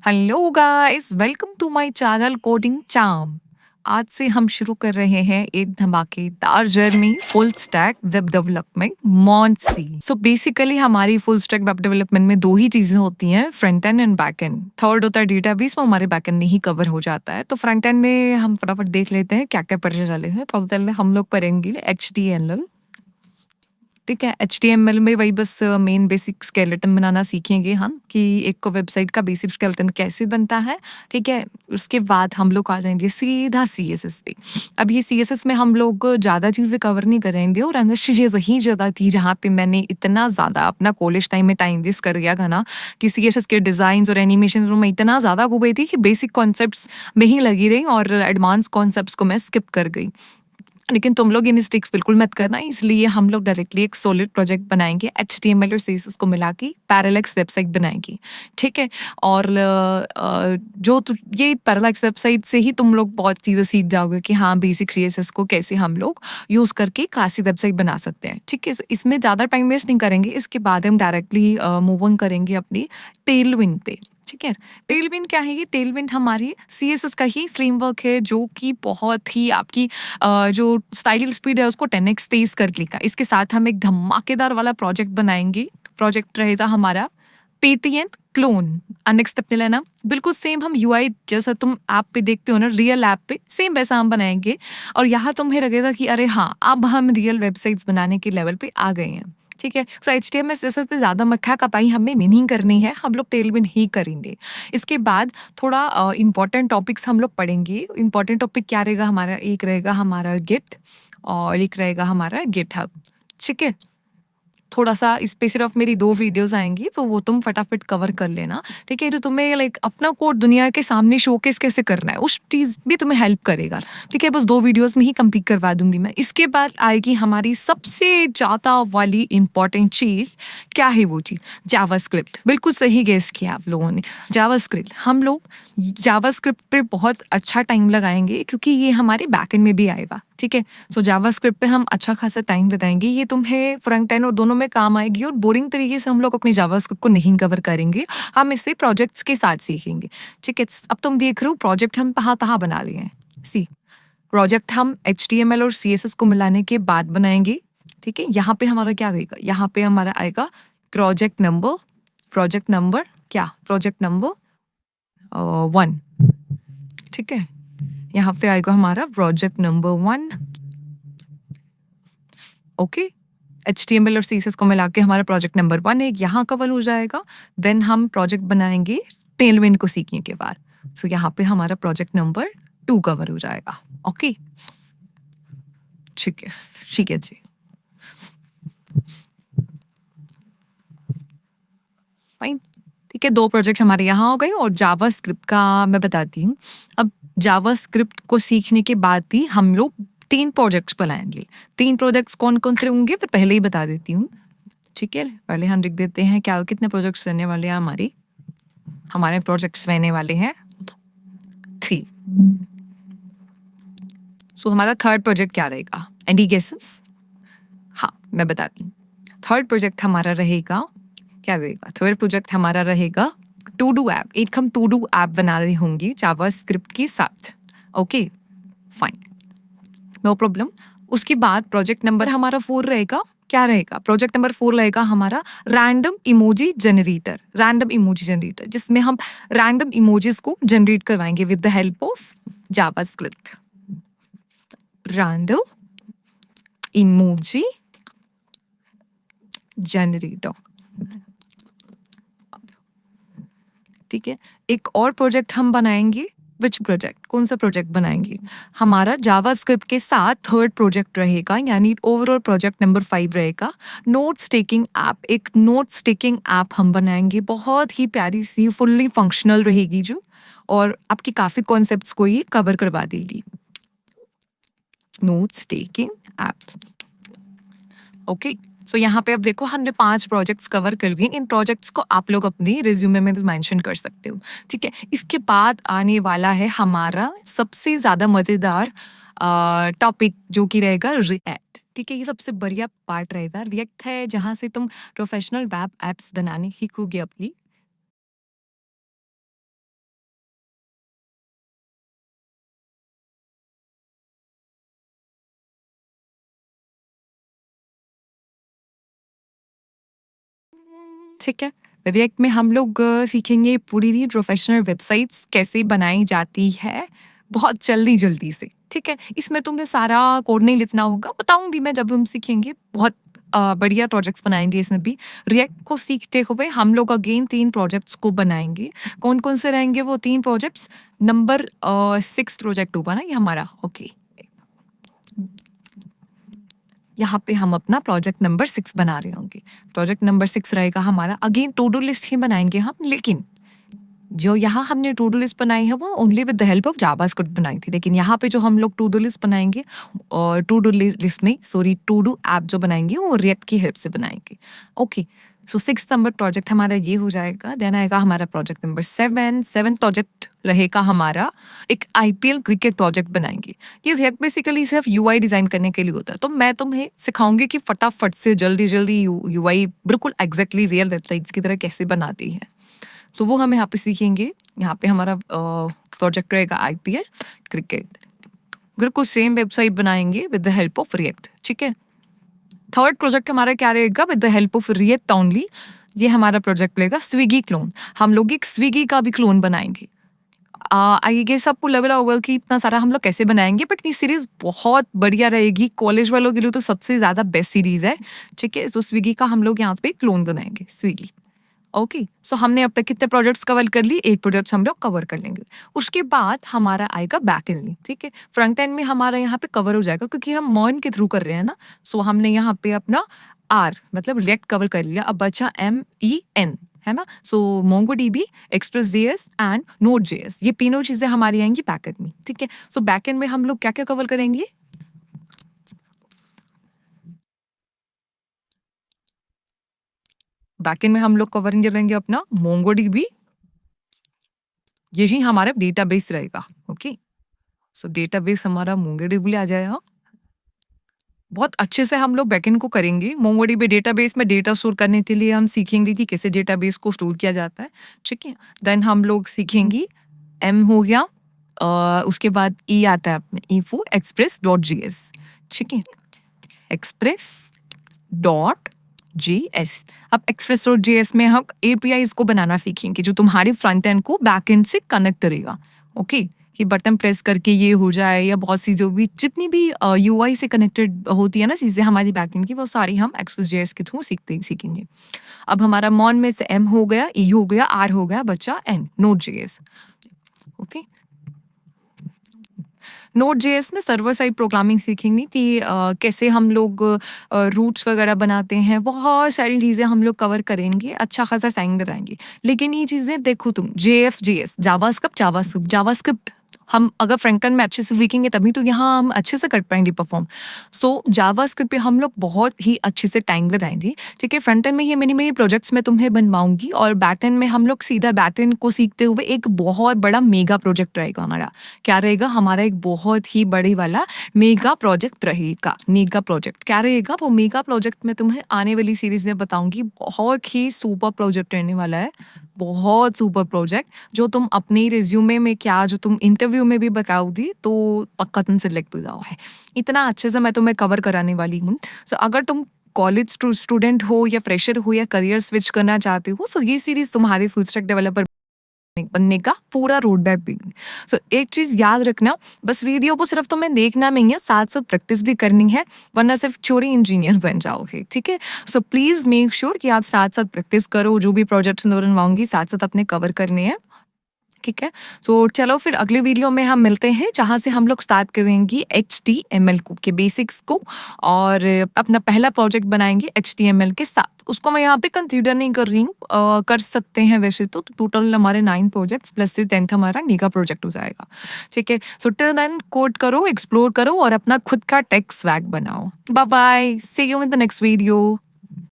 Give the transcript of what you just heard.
Hello guys, welcome to my channel coding charm. आज से हम शुरू कर रहे हैं एक धमाकेदार journey full stack web development मॉन्सी। सो बेसिकली हमारी फुल स्टैक वेब डेवलपमेंट में दो ही चीजें होती हैं, front end and back end. Third होता है डेटाबेस, वो हमारे बैक एंड में ही कवर हो जाता है। तो फ्रंट एंड में हम फटाफट देख लेते हैं क्या क्या पढ़ने वाले हैं। पहले हम लोग पढ़ेंगे HTML। ठीक है, HTML में वही बस मेन बेसिक स्केलेटन बनाना सीखेंगे हम कि एक वेबसाइट का बेसिक स्केलेटन कैसे बनता है। ठीक है, उसके बाद हम लोग आ जाएंगे सीधा CSS पे। अब ये CSS में हम लोग ज़्यादा चीज़ें कवर नहीं करेंगे और अंदर चीज़ें ही ज़्यादा थी जहाँ पे मैंने इतना ज़्यादा अपना कॉलेज टाइम में टाइम वेस्ट कर दिया था ना कि CSS के डिज़ाइन और एनिमेशन में इतना ज़्यादा खो गई थी कि बेसिक कॉन्सेप्ट्स में ही लगी रही और एडवांस कॉन्सेप्ट्स को मैं स्किप कर गई। लेकिन तुम लोग ये मिस्टेक्स बिल्कुल मत करना, इसलिए हम लोग डायरेक्टली एक सॉलिड प्रोजेक्ट बनाएंगे, HTML और CSS को मिला के पैरेलैक्स वेबसाइट बनाएंगे। ठीक है, और ये पैरेलैक्स वेबसाइट से ही तुम लोग बहुत चीज़ें सीख जाओगे कि हाँ बेसिक CSS को कैसे हम लोग यूज़ करके खासी वेबसाइट बना सकते हैं। ठीक है, so इसमें ज़्यादा टाइम वेस्ट नहीं करेंगे। इसके बाद हम डायरेक्टली मूव ऑन करेंगे अपनी टेलविंड पे। ठीक है, टेलविंड क्या है? ये टेलविंड हमारी CSS का ही फ्रेमवर्क है जो कि बहुत ही आपकी जो स्टाइलिंग स्पीड है उसको 10x तेज कर लेगा। इसके साथ हम एक धमाकेदार वाला प्रोजेक्ट बनाएंगे। प्रोजेक्ट रहेगा हमारा पेटीएम क्लोन। अनएक्सपेक्टेड है ना? बिल्कुल सेम हम UI जैसा तुम ऐप पे देखते हो ना, रियल ऐप पे सेम वैसा हम बनाएंगे। और यहाँ तुम्हें लगेगा कि अरे हाँ, अब हम रियल वेबसाइट्स बनाने के लेवल पे आ गए हैं। ठीक है, सो HTML CSS पे ज़्यादा मक्खा कपाई हमें नहीं करनी है, हम लोग टेलविन ही करेंगे। इसके बाद थोड़ा इम्पोर्टेंट टॉपिक्स हम लोग पढ़ेंगे। इम्पोर्टेंट टॉपिक क्या रहेगा हमारा? एक रहेगा हमारा गिट और एक रहेगा हमारा गिटहब। ठीक है, थोड़ा-सा इस पे सिर्फ मेरी 2 वीडियोज़ आएँगी, तो वो तुम फटाफट कवर कर लेना। ठीक है, तो तुम्हें लाइक अपना कोड दुनिया के सामने शोकेस कैसे करना है, उस चीज़ भी तुम्हें हेल्प करेगा। ठीक है, बस 2 वीडियोज़ में ही कंप्लीट करवा दूँगी मैं। इसके बाद आएगी हमारी सबसे ज़्यादा वाली इम्पोर्टेंट चीज़। क्या है वो चीज़? जावास्क्रिप्ट। बिल्कुल सही गेस किया आप लोगों ने। जावास्क्रिप्ट, हम लोग जावास्क्रिप्ट पे बहुत अच्छा टाइम लगाएँगे क्योंकि ये हमारे बैकएंड में भी आएगा। ठीक है, सो जावास्क्रिप्ट पे हम अच्छा खासा टाइम बिताएंगे। ये तुम्हें फ्रंट एंड और दोनों में काम आएगी और बोरिंग तरीके से हम लोग अपने जावास्क्रिप्ट को नहीं कवर करेंगे। हम इससे प्रोजेक्ट्स के साथ सीखेंगे। ठीक है, अब तुम देख रहे हो प्रोजेक्ट हम कहाँ बना लिए हैं। सी प्रोजेक्ट हम HTML और CSS को मिलाने के बाद बनाएंगे। ठीक है, यहाँ पे हमारा क्या आएगा? यहाँ पे हमारा आएगा प्रोजेक्ट नंबर। प्रोजेक्ट नंबर क्या? Project number 1। ठीक है, यहाँ पे आएगा हमारा प्रोजेक्ट नंबर 1। ओके, HTML और CSS को मिला के हमारा प्रोजेक्ट नंबर 1 एक यहाँ कवर हो जाएगा। देन हम प्रोजेक्ट बनाएंगे टेलविंड को सीखने के बाद। सो यहाँ पे हमारा प्रोजेक्ट नंबर 2 कवर हो जाएगा। ओके, ठीक है जी, फाइन। ठीक है, 2 प्रोजेक्ट हमारे यहाँ हो गए और जावास्क्रिप्ट का मैं बताती हूँ। अब जावास्क्रिप्ट को सीखने के बाद ही हम लोग 3 प्रोजेक्ट्स बनाएंगे। 3 प्रोजेक्ट्स कौन-कौन से होंगे फिर पहले ही बता देती हूँ। ठीक है, पहले हम लिख देते हैं क्या कितने प्रोजेक्ट्स रहने वाले हैं हमारे प्रोजेक्ट्स रहने वाले हैं 3। सो हमारा थर्ड प्रोजेक्ट क्या रहेगा? Any guesses? हाँ, मैं बताती हूँ। थर्ड प्रोजेक्ट हमारा रहेगा, क्या रहेगा? थर्ड प्रोजेक्ट हमारा रहेगा टू डू ऐप। एक हम टू डू ऐप बना रही होंगी जावास्क्रिप्ट के साथ। Okay, fine, no problem. उसके बाद प्रोजेक्ट नंबर हमारा 4 रहेगा। क्या रहेगा? प्रोजेक्ट नंबर 4 रहेगा हमारा random emoji generator. Random emoji generator जिसमें हम रैंडम इमोजीज को जनरेट करवाएंगे with the help of JavaScript. Random emoji generator. ठीक है, एक और प्रोजेक्ट हम बनाएंगे। Which project? कौन सा प्रोजेक्ट बनाएंगे? हमारा जावास्क्रिप्ट के साथ थर्ड प्रोजेक्ट रहेगा, यानी ओवरऑल प्रोजेक्ट नंबर 5 रहेगा नोट्स टेकिंग ऐप। एक नोट्स टेकिंग ऐप हम बनाएंगे, बहुत ही प्यारी सी फुल्ली फंक्शनल रहेगी जो, और आपकी काफ़ी कॉन्सेप्ट्स को ये कवर करवा देगी। Notes taking app. ओके, सो यहाँ पे अब देखो हमने 5 प्रोजेक्ट्स कवर कर दिए। इन प्रोजेक्ट्स को आप लोग अपनी रिज्यूमे में मेंशन कर सकते हो। ठीक है, इसके बाद आने वाला है हमारा सबसे ज़्यादा मज़ेदार टॉपिक जो कि रहेगा रिएक्ट। ठीक है, ये सबसे बढ़िया पार्ट रहेगा। रिएक्ट है जहाँ से तुम प्रोफेशनल वेब एप्स बनाने सीखोगे अपनी। ठीक है। रिएक्ट में हम लोग सीखेंगे पूरी प्रोफेशनल वेबसाइट्स कैसे बनाई जाती है बहुत जल्दी से। ठीक है, इसमें तुम्हें सारा कोड नहीं लिखना होगा, बताऊंगी मैं जब हम सीखेंगे। बहुत बढ़िया प्रोजेक्ट्स बनाएंगे इसमें भी। रिएक्ट को सीखते हुए हम लोग अगेन 3 प्रोजेक्ट्स को बनाएंगे। कौन कौन से रहेंगे वो 3 प्रोजेक्ट्स? नंबर 6 प्रोजेक्ट होगा ना ये हमारा। ओके, यहाँ पे हम अपना प्रोजेक्ट नंबर 6 बना रहे होंगे। प्रोजेक्ट नंबर 6 रहेगा हमारा, अगेन टू डू लिस्ट ही बनाएंगे हम, लेकिन जो यहाँ हमने टू डू लिस्ट बनाई है वो only with the help of JavaScript बनाई थी। लेकिन यहाँ पे जो हम लोग टू डू लिस्ट बनाएंगे और टू डू लिस्ट में टू डू ऐप जो बनाएंगे वो रिएक्ट की हेल्प से बनाएंगे। ओके, सो 6 नंबर प्रोजेक्ट हमारा ये हो जाएगा। देन आएगा हमारा प्रोजेक्ट नंबर 7 प्रोजेक्ट रहेगा हमारा एक IPL क्रिकेट प्रोजेक्ट बनाएंगे। ये रिएक्ट बेसिकली सिर्फ UI डिजाइन करने के लिए होता है, तो मैं तुम्हें सिखाऊंगी कि फटाफट से जल्दी UI बिल्कुल एग्जैक्टली रियल वेबसाइट्स की तरह कैसे बनाती है। तो वो हम यहाँ पे सीखेंगे। यहाँ पे हमारा प्रोजेक्ट रहेगा IPL क्रिकेट, बिल्कुल सेम वेबसाइट बनाएंगे with the help of react. ठीक है, थर्ड प्रोजेक्ट हमारा क्या रहेगा? With the help of react only. ये हमारा प्रोजेक्ट रहेगा स्विगी क्लोन। हम लोग एक स्विगी का भी क्लोन बनाएंगे। आई गेस आपको लग रहा होगा कि इतना सारा हम लोग कैसे बनाएंगे, बट ये सीरीज बहुत बढ़िया रहेगी। कॉलेज वालों के लिए तो सबसे ज्यादा बेस्ट सीरीज है। ठीक है, तो स्विगी का हम लोग यहाँ पे क्लोन बनाएंगे, स्विगी। ओके, सो हमने अब तक कितने प्रोजेक्ट्स कवर कर लिए? 8 प्रोजेक्ट्स हम लोग कवर कर लेंगे। उसके बाद हमारा आएगा बैक एंड में। ठीक है, फ्रंट एंड में हमारा यहाँ पे कवर हो जाएगा क्योंकि हम मॉर्न के थ्रू कर रहे हैं ना। सो हमने यहाँ पे अपना R मतलब रिएक्ट कवर कर लिया। अब बचा MEN, है ना। सो MongoDB, Express.js एंड Node.js, ये तीनों चीजें हमारी आएंगी बैकएंड में। ठीक है, सो बैकएंड में हम लोग क्या क्या कवर करेंगे? बैकएंड में हम लोग कवर करेंगे अपना MongoDB, यही हमारा डेटाबेस रहेगा। ओके, सो डेटाबेस हमारा MongoDB आ जाएगा। बहुत अच्छे से हम लोग बैकएंड को करेंगे। MongoDB डेटाबेस में डेटा स्टोर करने के लिए हम सीखेंगे कि कैसे डेटाबेस को स्टोर किया जाता है। ठीक है, देन हम लोग सीखेंगे M हो गया, उसके बाद E आता है info express.js। ठीक है, express.js। अब express.js में हम APIs को बनाना सीखेंगे जो तुम्हारे फ्रंट एंड को बैक एंड से कनेक्ट करेगा। ओके, कि बटन प्रेस करके ये हो जाए, या बहुत सी जो भी जितनी भी UI से कनेक्टेड होती है ना चीज़ें हमारी बैकएंड की, वो सारी हम Express.js के थ्रू सीखेंगे। अब हमारा मॉन में से M हो गया, E हो गया, R हो गया, बचा N, Node.js। ओके, Node.js में सर्वर साइड प्रोग्रामिंग सीखेंगे कि कैसे हम लोग रूट्स वगैरह बनाते हैं। बहुत सारी चीज़ें हम लोग कवर करेंगे, अच्छा खासा टाइम लगाएंगे। लेकिन ये चीज़ें देखो तुम, JS जावास्क्रिप्ट हम अगर फ्रंट एंड में अच्छे से सीखेंगे तभी तो यहाँ हम अच्छे से कर पाएंगे परफॉर्म। सो जावास्क्रिप्ट पे हम लोग बहुत ही अच्छे से टाइम लगाएंगे। ठीक है, फ्रंट एंड में ये मिनी प्रोजेक्ट्स मैं तुम्हें बनवाऊंगी, और बैक एंड में हम लोग सीधा बैक एंड को सीखते हुए एक बहुत बड़ा मेगा प्रोजेक्ट रहेगा हमारा। क्या रहेगा? हमारा एक बहुत ही बड़ी वाला मेगा प्रोजेक्ट रहेगा। मेगा प्रोजेक्ट क्या रहेगा? वो मेगा प्रोजेक्ट में तुम्हें आने वाली सीरीज में बताऊंगी। बहुत ही सुपर प्रोजेक्ट रहने वाला है, बहुत सुपर प्रोजेक्ट, जो तुम अपने रिज्यूमे में क्या, जो तुम इंटरव्यू में भी बताओगी तो पक्का तुम सिलेक्ट हो जाओ है। इतना अच्छे से मैं तुम्हें कवर कराने वाली हूँ। सो अगर तुम कॉलेज स्टूडेंट हो या फ्रेशर हो या करियर स्विच करना चाहते हो, सो ये सीरीज तुम्हारे फुल स्टैक डेवलपर बनने का पूरा रोड मैप भी। सो एक चीज याद रखना, बस वीडियो को सिर्फ तुम्हें देखना नहीं है, साथ साथ प्रैक्टिस भी करनी है, वरना सिर्फ चोरी इंजीनियर बन जाओगे। ठीक है, सो प्लीज मेक श्योर कि आप साथ साथ प्रैक्टिस करो। जो भी प्रोजेक्ट्स बनवाऊंगी साथ साथ अपने कवर करने हैं। ठीक है, सो चलो फिर अगले वीडियो में हम मिलते हैं, जहाँ से हम लोग स्टार्ट करेंगे HTML को के बेसिक्स को, और अपना पहला प्रोजेक्ट बनाएंगे HTML के साथ। उसको मैं यहाँ पे कंसीडर नहीं कर रही हूँ, कर सकते हैं वैसे तो टोटल हमारे 9 प्रोजेक्ट्स प्लस से 10th हमारा मेगा प्रोजेक्ट हो जाएगा। ठीक है, सो टिल देन कोड करो, एक्सप्लोर करो और अपना खुद का टेक स्वैग बनाओ। Bye bye, see you in the next video.